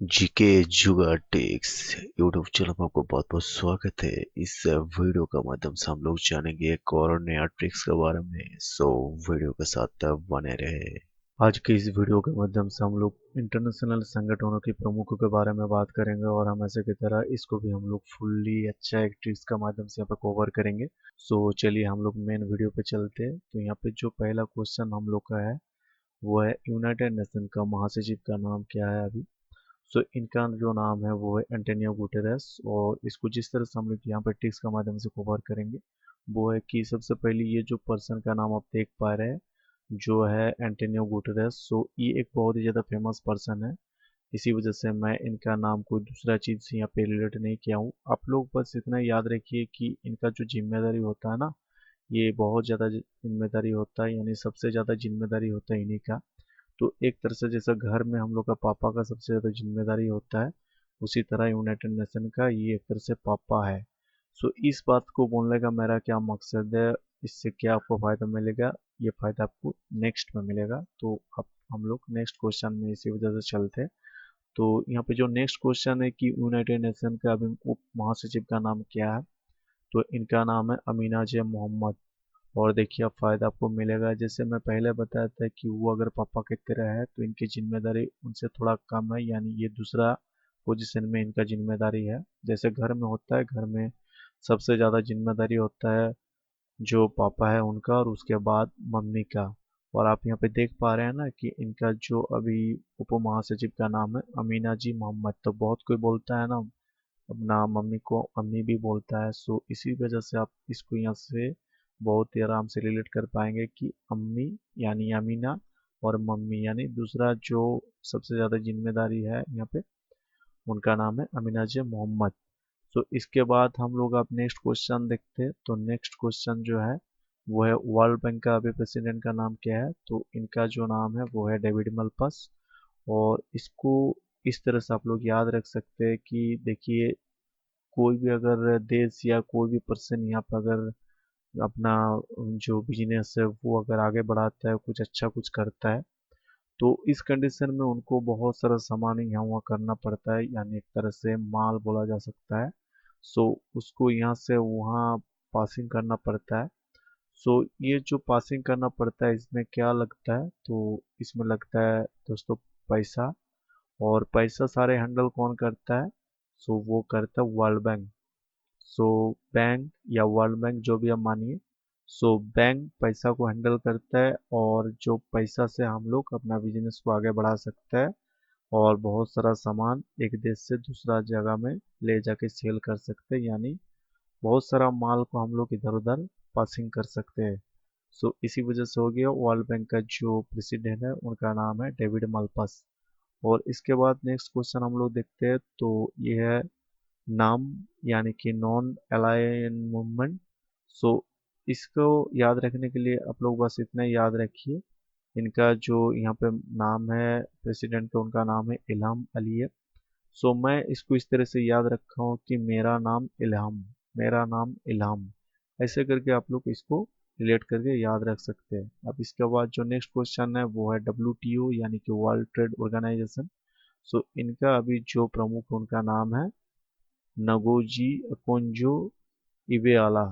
GK जुगाड़ ticks YouTube channel में आपको बहुत बहुत स्वागत है। इस वीडियो का माध्यम से हम लोग जानेंगे एक और नया ट्रिक्स के बारे में। सो वीडियो के साथ बने रहे। आज के इस वीडियो के माध्यम से हम लोग इंटरनेशनल संगठनों के प्रमुखों के बारे में बात करेंगे और हमेशा की तरह इसको भी हम लोग फुल्ली अच्छा एक ट्रिक्स का माध्यम से यहाँ पे कवर करेंगे। सो चलिए हम लोग मेन वीडियो पे चलते हैं। तो यहाँ पे जो पहला क्वेश्चन हम लोग का है वो है यूनाइटेड नेशन का महासचिव का नाम क्या है अभी। सो इनका जो नाम है वो है एंटोनियो गुटेरेस। और इसको जिस तरह से हम लोग यहाँ पर टिक्स के माध्यम से कवर करेंगे वो है कि सबसे पहले ये जो पर्सन का नाम आप देख पा रहे हैं जो है एंटोनियो गुटेरेस। सो ये एक बहुत ही ज़्यादा फेमस पर्सन है। इसी वजह से मैं इनका नाम कोई दूसरा चीज़ से यहाँ पे रिलेट नहीं किया हूँ। आप लोग बस इतना याद रखिए कि इनका जो जिम्मेदारी होता है ना ये बहुत ज़्यादा जिम्मेदारी होता है, यानी सबसे ज़्यादा जिम्मेदारी होता है इन्हीं का। तो एक तरह से जैसा घर में हम लोग का पापा का सबसे ज़्यादा जिम्मेदारी होता है उसी तरह यूनाइटेड नेशन का ये एक तरह से पापा है। सो इस बात को बोलने का मेरा क्या मकसद है, इससे क्या आपको फ़ायदा मिलेगा, ये फ़ायदा आपको नेक्स्ट में मिलेगा। तो अब हम लोग नेक्स्ट क्वेश्चन में इसी वजह से चलते हैं। तो यहाँ पे जो नेक्स्ट क्वेश्चन है कि यूनाइटेड नेशन का अभी उप महासचिव का नाम क्या है। तो इनका नाम है अमीना जे मोहम्मद। और देखिए अब फायदा आपको मिलेगा, जैसे मैं पहले बताया था कि वो अगर पापा की तरह है तो इनकी जिम्मेदारी उनसे थोड़ा कम है, यानी ये दूसरा पोजीशन में इनका जिम्मेदारी है। जैसे घर में होता है, घर में सबसे ज़्यादा जिम्मेदारी होता है जो पापा है उनका और उसके बाद मम्मी का। और आप यहाँ पे देख पा रहे हैं ना कि इनका जो अभी उप महासचिव का नाम है अमीना जी मोहम्मद। तो बहुत कोई बोलता है ना अपना मम्मी को अम्मी भी बोलता है। सो इसी वजह से आप इसको यहाँ से बहुत ही आराम से रिलेट कर पाएंगे कि अम्मी यानी अमीना और मम्मी यानी दूसरा जो सबसे ज़्यादा जिम्मेदारी है यहाँ पे उनका नाम है अमीना जे मोहम्मद। तो इसके बाद हम लोग अब नेक्स्ट क्वेश्चन देखते हैं। तो नेक्स्ट क्वेश्चन जो है वो है वर्ल्ड बैंक का अभी प्रेसिडेंट का नाम क्या है। तो इनका जो नाम है वो है डेविड मल्पस। और इसको इस तरह से आप लोग याद रख सकते हैं कि देखिए कोई भी अगर देश या कोई भी पर्सन यहाँ पर अगर अपना जो बिजनेस है वो अगर आगे बढ़ाता है, कुछ अच्छा कुछ करता है, तो इस कंडीशन में उनको बहुत सारा सामान यहाँ वहाँ करना पड़ता है, यानी एक तरह से माल बोला जा सकता है। सो उसको यहाँ से वहाँ पासिंग करना पड़ता है। सो ये जो पासिंग करना पड़ता है इसमें क्या लगता है, तो इसमें लगता है दोस्तों पैसा। और पैसा सारे हैंडल कौन करता है, सो वो करता है वर्ल्ड बैंक। सो बैंक या वर्ल्ड बैंक जो भी आप मानिए, सो बैंक पैसा को हैंडल करता है और जो पैसा से हम लोग अपना बिजनेस को आगे बढ़ा सकते हैं और बहुत सारा सामान एक देश से दूसरा जगह में ले जाके सेल कर सकते हैं, यानी बहुत सारा माल को हम लोग इधर उधर पासिंग कर सकते हैं। सो इसी वजह से हो गया वर्ल्ड बैंक का जो प्रेसिडेंट है उनका नाम है डेविड माल्पास। और इसके बाद नेक्स्ट क्वेश्चन हम लोग देखते हैं। तो ये है नाम यानी कि नॉन अलाइन मूवमेंट। सो इसको याद रखने के लिए आप लोग बस इतना ही याद रखिए, इनका जो यहाँ पे नाम है प्रेसिडेंट का उनका नाम है इल्हाम अलीयव। सो मैं इसको इस तरह से याद रखा हूँ कि मेरा नाम इल्हाम, मेरा नाम इल्हाम, ऐसे करके आप लोग इसको रिलेट करके याद रख सकते हैं। अब इसके बाद जो नेक्स्ट क्वेश्चन है वो है डब्ल्यूटीओ यानी कि वर्ल्ड ट्रेड ऑर्गेनाइजेशन। सो इनका अभी जो प्रमुख उनका नाम है नगोजी ओकोंजो इवेआला।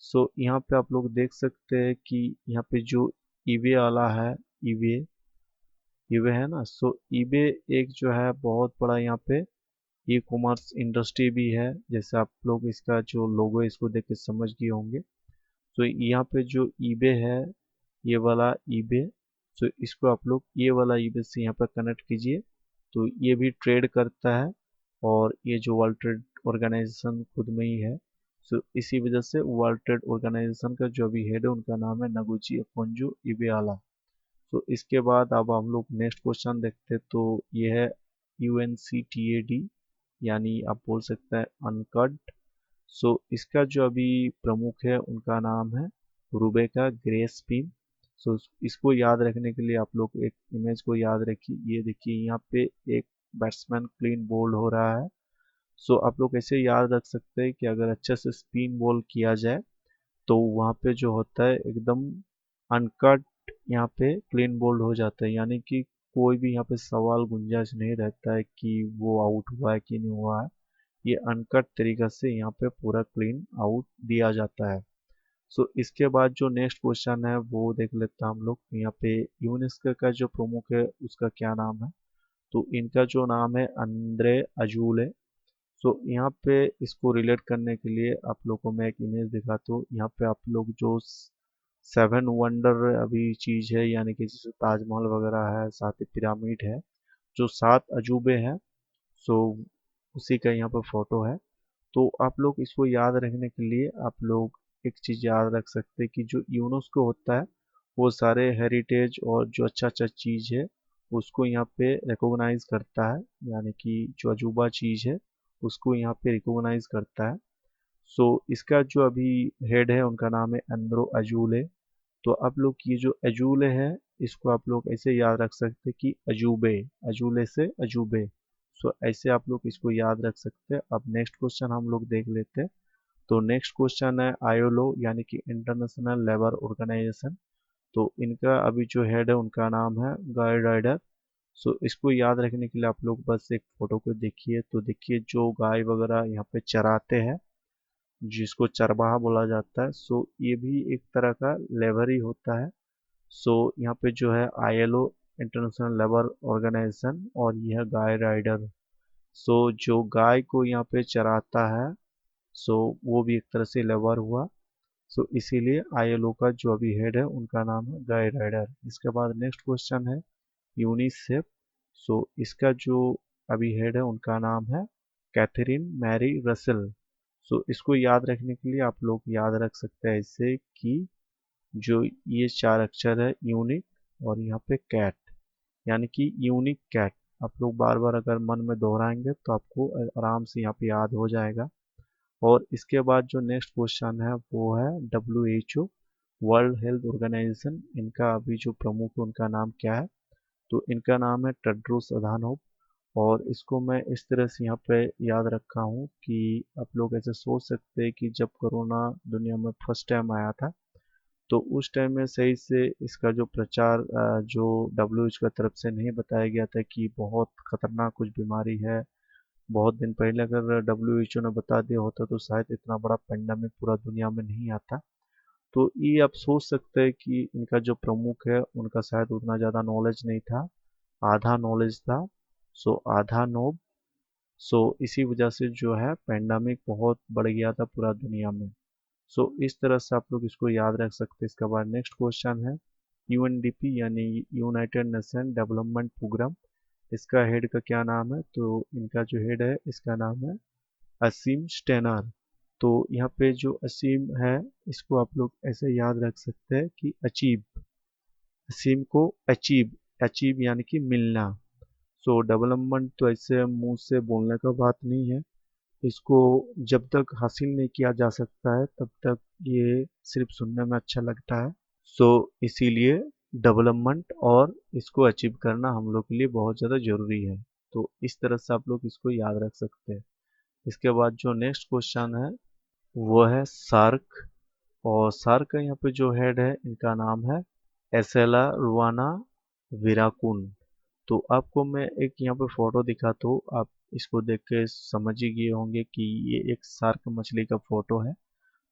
सो यहाँ पे आप लोग देख सकते हैं कि यहाँ पे जो इवेआला है, ईवे ईवे है ना। सो ईबे एक जो है बहुत बड़ा यहाँ पे ई कॉमर्स इंडस्ट्री भी है, जैसे आप लोग इसका जो लोगो है इसको देख के समझ गए होंगे। तो यहाँ पे जो ईबे है, ये वाला ईबे, तो इसको आप लोग ये वाला ईबे से यहाँ पर कनेक्ट कीजिए। तो ये भी ट्रेड करता है और ये जो वर्ल्ड ट्रेड ऑर्गेनाइजेशन खुद में ही है। सो इसी वजह से वर्ल्ड ट्रेड ऑर्गेनाइजेशन का जो अभी हेड है उनका नाम है नगुची ओकोंजो इवेआला। तो इसके बाद अब हम लोग नेक्स्ट क्वेश्चन देखते हैं। तो ये है UNCTAD यानी आप बोल सकते हैं अनकट। सो इसका जो अभी प्रमुख है उनका नाम है रुबेका ग्रेसपिन। सो इसको याद रखने के लिए आप लोग एक इमेज को याद रखिए, ये देखिए यहाँ पे एक बैट्समैन क्लीन बोल्ड हो रहा है। सो आप लोग ऐसे याद रख सकते हैं कि अगर अच्छे से स्पिन बॉल किया जाए तो वहाँ पे जो होता है एकदम अनकट यहाँ पे क्लीन बोल्ड हो जाता है, यानी कि कोई भी यहाँ पे सवाल गुंजाइश नहीं रहता है कि वो आउट हुआ है कि नहीं हुआ है। ये अनकट तरीके से यहाँ पे पूरा क्लीन आउट दिया जाता है। सो इसके बाद जो नेक्स्ट क्वेश्चन है वो देख लेते हैं हम लोग। यहाँ पे यूनेस्को का जो प्रमुख है उसका क्या नाम है? तो इनका जो नाम है अंद्रे अजूले। सो यहाँ पे इसको रिलेट करने के लिए आप लोगों को मैं एक इमेज दिखाता हूँ। यहाँ पे आप लोग जो सेवन वंडर अभी चीज है, यानी कि जैसे ताजमहल वगैरह है, साथ ही पिरामिड है, जो सात अजूबे हैं, सो उसी का यहाँ पर फोटो है। तो आप लोग इसको याद रखने के लिए आप लोग एक चीज़ याद रख सकते हैं कि जो यूनेस्को होता है वो सारे हेरिटेज और जो अच्छा अच्छा चीज़ है उसको यहाँ पे रिकॉग्नाइज करता है, यानी कि जो अजूबा चीज़ है उसको यहाँ पे रिकॉग्नाइज करता है। सो इसका जो अभी हेड है उनका नाम है अंद्रो अजूले। तो आप लोग ये जो अजूले है इसको आप लोग ऐसे याद रख सकते हैं कि अजूबे, अजूले से अजूबे। सो ऐसे आप लोग इसको याद रख सकते हैं। अब नेक्स्ट क्वेश्चन हम लोग देख लेते हैं। तो नेक्स्ट क्वेश्चन है आईएलओ, यानी कि इंटरनेशनल लेबर ऑर्गेनाइजेशन। तो इनका अभी जो हेड है उनका नाम है गाय राइडर। सो इसको याद रखने के लिए आप लोग बस एक फोटो को देखिए। तो देखिए जो गाय वगैरह यहाँ पे चराते हैं जिसको चरवाहा बोला जाता है, सो ये भी एक तरह का लेबर ही होता है। सो यहाँ पे जो है आईएलओ इंटरनेशनल लेबर ऑर्गेनाइजेशन और यह है गाय राइडर। सो जो गाय को यहाँ पे चराता है सो वो भी एक तरह से लेबर हुआ। सो इसीलिए आईएलओ का जो अभी हेड है उनका नाम है गाय राइडर। इसके बाद नेक्स्ट क्वेश्चन है यूनिसेफ। सो इसका जो अभी हेड है उनका नाम है कैथरीन मैरी रसेल। सो इसको याद रखने के लिए आप लोग याद रख सकते हैं इससे कि जो ये चार अक्षर है यूनिक और यहाँ पे कैट, यानी कि यूनिक कैट। आप लोग बार बार अगर मन में दोहराएंगे तो आपको आराम से यहाँ पे याद हो जाएगा। और इसके बाद जो नेक्स्ट क्वेश्चन है वो है WHO, वर्ल्ड हेल्थ ऑर्गेनाइजेशन। इनका अभी जो प्रमुख है उनका नाम क्या है? तो इनका नाम है टेड्रोस अधानोम। और इसको मैं इस तरह से यहाँ पे याद रखा हूँ कि आप लोग ऐसे सोच सकते हैं कि जब कोरोना दुनिया में फर्स्ट टाइम आया था तो उस टाइम में सही से इसका जो प्रचार जो WHO की तरफ से नहीं बताया गया था कि बहुत खतरनाक कुछ बीमारी है। बहुत दिन पहले अगर WHO ने बता दिया होता तो शायद इतना बड़ा पेंडेमिक पूरा दुनिया में नहीं आता। तो ये आप सोच सकते हैं कि इनका जो प्रमुख है उनका शायद उतना ज़्यादा नॉलेज नहीं था, आधा नॉलेज था। सो आधा नोब। सो इसी वजह से जो है पेंडेमिक बहुत बढ़ गया था पूरा दुनिया में। सो इस तरह से आप लोग इसको याद रख सकते हैं। इसके बाद नेक्स्ट क्वेश्चन है यूएनडीपी, यानी यूनाइटेड नेशन डेवलपमेंट प्रोग्राम। इसका हेड का क्या नाम है? तो इनका जो हेड है इसका नाम है असीम स्टेनर। तो यहाँ पे जो असीम है इसको आप लोग ऐसे याद रख सकते हैं कि अचीव, असीम को अचीव, अचीव यानी कि मिलना। सो डेवलपमेंट तो ऐसे मुंह से बोलने का बात नहीं है, इसको जब तक हासिल नहीं किया जा सकता है तब तक ये सिर्फ सुनने में अच्छा लगता है। सो इसीलिए डेवलपमेंट और इसको अचीव करना हम लोग के लिए बहुत ज़्यादा ज़रूरी है। तो इस तरह से आप लोग इसको याद रख सकते हैं। इसके बाद जो नेक्स्ट क्वेश्चन है वो है सार्क। और सार्क का यहाँ पे जो हेड है इनका नाम है एसेला रुआना विराकुन। तो आपको मैं एक यहाँ पे फोटो दिखाता हूँ, आप इसको देख के समझ ही गए होंगे कि ये एक शार्क मछली का फोटो है।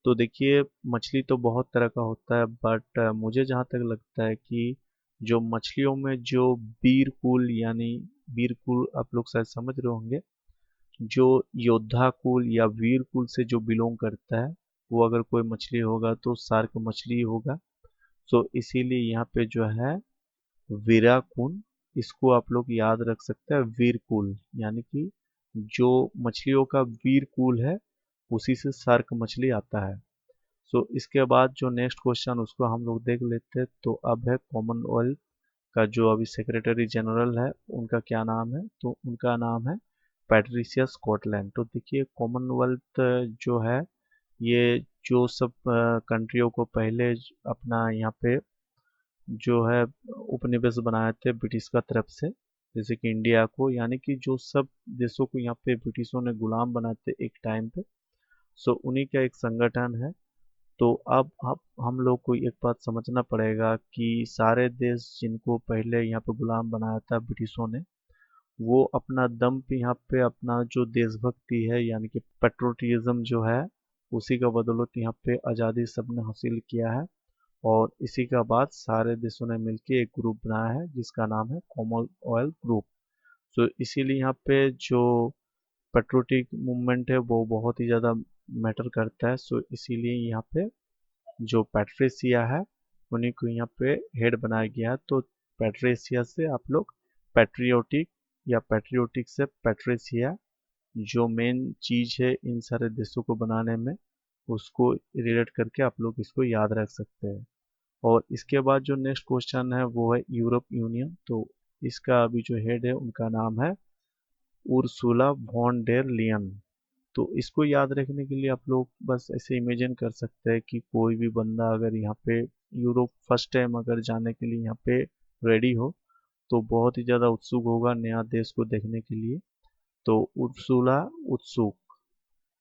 तो देखिए मछली तो बहुत तरह का होता है बट मुझे जहाँ तक लगता है कि जो मछलियों में जो बीर कुल, यानी बीर कुल आप लोग शायद समझ रहे होंगे, जो योद्धा कुल या वीर कुल से जो बिलोंग करता है वो अगर कोई मछली होगा तो शार्क मछली होगा। सो इसीलिए यहाँ पे जो है वीराकुन, इसको आप लोग याद रख सकते हैं वीरकुल, यानी कि जो मछलियों का वीरकुल है उसी से शार्क मछली आता है। सो इसके बाद जो नेक्स्ट क्वेश्चन उसको हम लोग देख लेते हैं। तो अब है कॉमनवेल्थ का जो अभी सेक्रेटरी जनरल है उनका क्या नाम है? तो उनका नाम है पैट्रिशिया स्कॉटलैंड। तो देखिए कॉमनवेल्थ जो है ये जो सब कंट्रियों को पहले अपना यहाँ पे जो है उपनिवेश बनाए थे ब्रिटिश का तरफ से, जैसे कि इंडिया को, यानी कि जो सब देशों को यहाँ पे ब्रिटिशों ने गुलाम बनाए थे एक टाइम पे। सो उन्हीं का एक संगठन है। तो अब हम लोग को एक बात समझना पड़ेगा कि सारे देश जिनको पहले यहाँ पे गुलाम बनाया था ब्रिटिशों ने, वो अपना दम पे यहाँ पे अपना जो देशभक्ति है यानी कि पेट्रोटिज्म जो है, उसी का बदौलत यहाँ पे आज़ादी सबने हासिल किया है। और इसी का बाद सारे देशों ने मिलकर एक ग्रुप बनाया है जिसका नाम है कॉमनवेल्थ ग्रुप। तो इसीलिए यहाँ पे जो पेट्रोटिक मूवमेंट है वो बहुत ही ज़्यादा मैटर करता है। सो इसीलिए यहाँ पे जो पैट्रिसिया है उन्हीं को यहाँ पे हेड बनाया गया है। तो पैट्रिसिया से आप लोग पैट्रियोटिक या पैट्रियोटिक से पैट्रिसिया, जो मेन चीज है इन सारे देशों को बनाने में, उसको रिलेट करके आप लोग इसको याद रख सकते हैं। और इसके बाद जो नेक्स्ट क्वेश्चन है वो है यूरोप यूनियन। तो इसका अभी जो हेड है उनका नाम है उर्सुला वॉन डेर लियन। तो इसको याद रखने के लिए आप लोग बस ऐसे इमेजिन कर सकते हैं कि कोई भी बंदा अगर यहाँ पे यूरोप फर्स्ट टाइम अगर जाने के लिए यहाँ पे रेडी हो, तो बहुत ही ज़्यादा उत्सुक होगा नया देश को देखने के लिए। तो उर्सुला उत्सुक,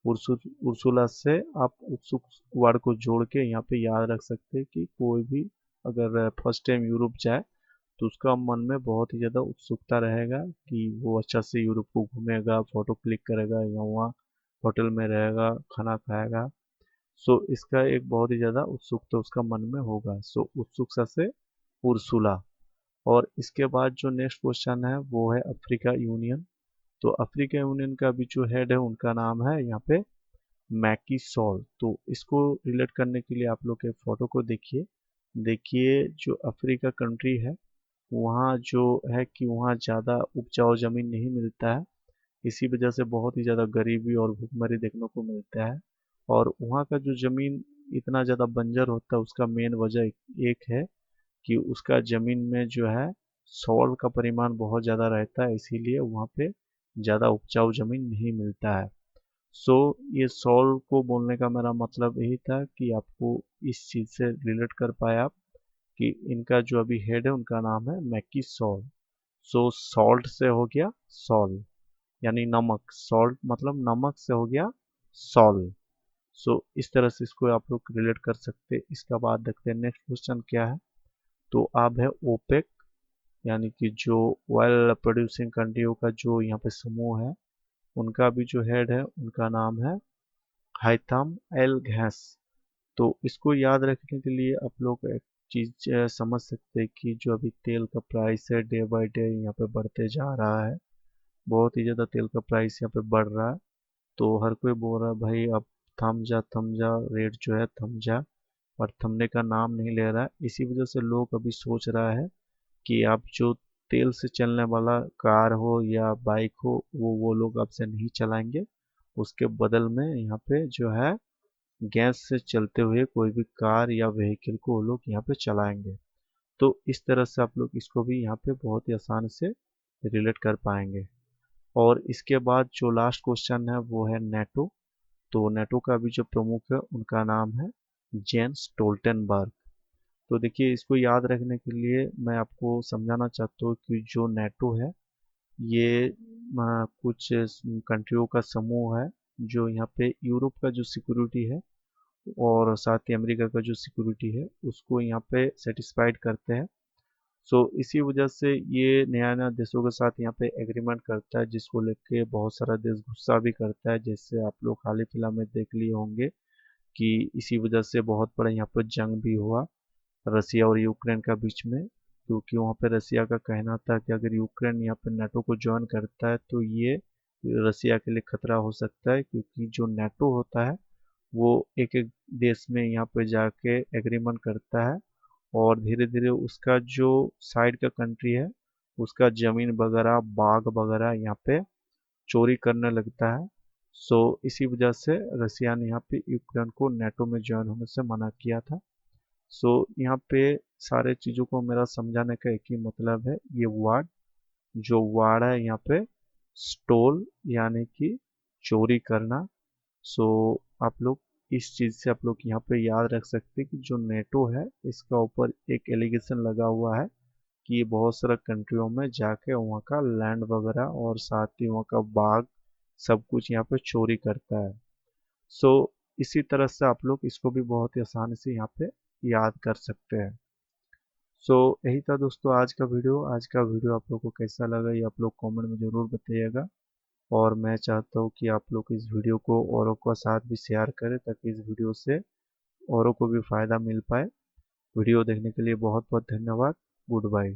उर्सुला से आप उत्सुक वर्ड को जोड़ के यहाँ पे याद रख सकते हैं कि कोई भी अगर फर्स्ट टाइम यूरोप जाए तो उसका मन में बहुत ही ज़्यादा उत्सुकता रहेगा कि वो अच्छा से यूरोप को घूमेगा, फोटो क्लिक करेगा या वहाँ होटल में रहेगा, खाना खाएगा। सो इसका एक बहुत ही ज़्यादा उत्सुकता उसका मन में होगा। सो उत्सुकता से उर्सुला। और इसके बाद जो नेक्स्ट क्वेश्चन है वो है अफ्रीका यूनियन। तो अफ्रीका यूनियन का भी जो हेड है उनका नाम है यहाँ पे मैकी सॉल। तो इसको रिलेट करने के लिए आप लोग एक फोटो को देखिए। देखिए जो अफ्रीका कंट्री है, वहाँ जो है कि वहाँ ज़्यादा उपजाऊ जमीन नहीं मिलता है। इसी वजह से बहुत ही ज़्यादा गरीबी और भुखमरी देखने को मिलता है। और वहाँ का जो ज़मीन इतना ज़्यादा बंजर होता है, उसका मेन वजह एक है कि उसका ज़मीन में जो है सॉल्ट का परिमाण बहुत ज़्यादा रहता है, इसीलिए वहाँ पे ज़्यादा उपजाऊ ज़मीन नहीं मिलता है। सो ये सॉल्ट को बोलने का मेरा मतलब यही था कि आपको इस चीज़ से रिलेट कर पाए आप कि इनका जो अभी हेड है उनका नाम है मैकी सॉल। सो सॉल्ट से हो गया सॉल, यानी नमक, सॉल्ट मतलब नमक से हो गया सॉल। सो इस तरह से इसको आप लोग रिलेट कर सकते हैं। इसका बाद देखते हैं नेक्स्ट क्वेश्चन क्या है। तो अब है ओपेक, यानी कि जो ऑयल प्रोड्यूसिंग कंट्रियों का जो यहाँ पे समूह है, उनका भी जो हेड है उनका नाम है हाइथम एल घैस। तो इसको याद रखने के लिए आप लोग एक चीज समझ सकते हैं कि जो अभी तेल का प्राइस है डे बाय डे यहाँ पे बढ़ते जा रहा है। बहुत ही ज़्यादा तेल का प्राइस यहाँ पे बढ़ रहा है। तो हर कोई बोल रहा है भाई अब थम जा, रेट जो है थम जा, और थमने का नाम नहीं ले रहा है। इसी वजह से लोग अभी सोच रहा है कि आप जो तेल से चलने वाला कार हो या बाइक हो वो लोग अब से नहीं चलाएंगे। उसके बदल में यहाँ पे जो है गैस से चलते हुए कोई भी कार या व्हीकल को वो लोग यहाँ पे चलाएंगे। तो इस तरह से आप लोग इसको भी यहाँ पे बहुत ही आसान से रिलेट कर पाएंगे। और इसके बाद जो लास्ट क्वेश्चन है वो है नेटो। तो नेटो का भी जो प्रमुख है उनका नाम है जेंस स्टोल्टेनबर्ग। तो देखिए इसको याद रखने के लिए मैं आपको समझाना चाहता हूँ कि जो नेटो है ये कुछ कंट्रियों का समूह है जो यहाँ पे यूरोप का जो सिक्योरिटी है और साथ ही अमेरिका का जो सिक्योरिटी है उसको यहाँ पे सेटिस्फाइड करते हैं। सो इसी वजह से ये नया नया देशों के साथ यहाँ पे एग्रीमेंट करता है, जिसको लेके बहुत सारा देश गुस्सा भी करता है, जैसे आप लोग हाल ही फिलहाल में देख लिए होंगे कि इसी वजह से बहुत बड़ा यहाँ पर जंग भी हुआ रसिया और यूक्रेन का बीच में। क्योंकि वहाँ पे रसिया का कहना था कि अगर यूक्रेन यहाँ पे नाटो को ज्वाइन करता है तो ये रसिया के लिए खतरा हो सकता है, क्योंकि जो नाटो होता है वो एक एक देश में यहाँ पे जाके एग्रीमेंट करता है और धीरे धीरे उसका जो साइड का कंट्री है उसका जमीन वगैरह बाग वगैरह यहाँ पे चोरी करने लगता है। सो इसी वजह से रसिया ने यहाँ पे यूक्रेन को नाटो में ज्वाइन होने से मना किया था। सो यहाँ पे सारे चीज़ों को मेरा समझाने का एक ही मतलब है, ये वर्ड जो वर्ड है यहाँ पे स्टोल, यानी कि चोरी करना। सो आप लोग इस चीज़ से आप लोग यहाँ पे याद रख सकते हैं कि जो नेटो है इसका ऊपर एक एलिगेशन लगा हुआ है कि ये बहुत सारा कंट्रियों में जाके वहाँ का लैंड वगैरह और साथ ही वहाँ का बाग सब कुछ यहाँ पे चोरी करता है। सो इसी तरह से आप लोग इसको भी बहुत ही आसानी से यहाँ पे याद कर सकते हैं। सो यही था दोस्तों आज का वीडियो आप लोग को कैसा लगा ये आप लोग कमेंट में ज़रूर बताइएगा। और मैं चाहता हूँ कि आप लोग इस वीडियो को औरों के साथ भी शेयर करें ताकि इस वीडियो से औरों को भी फ़ायदा मिल पाए। वीडियो देखने के लिए बहुत बहुत धन्यवाद। Good bye.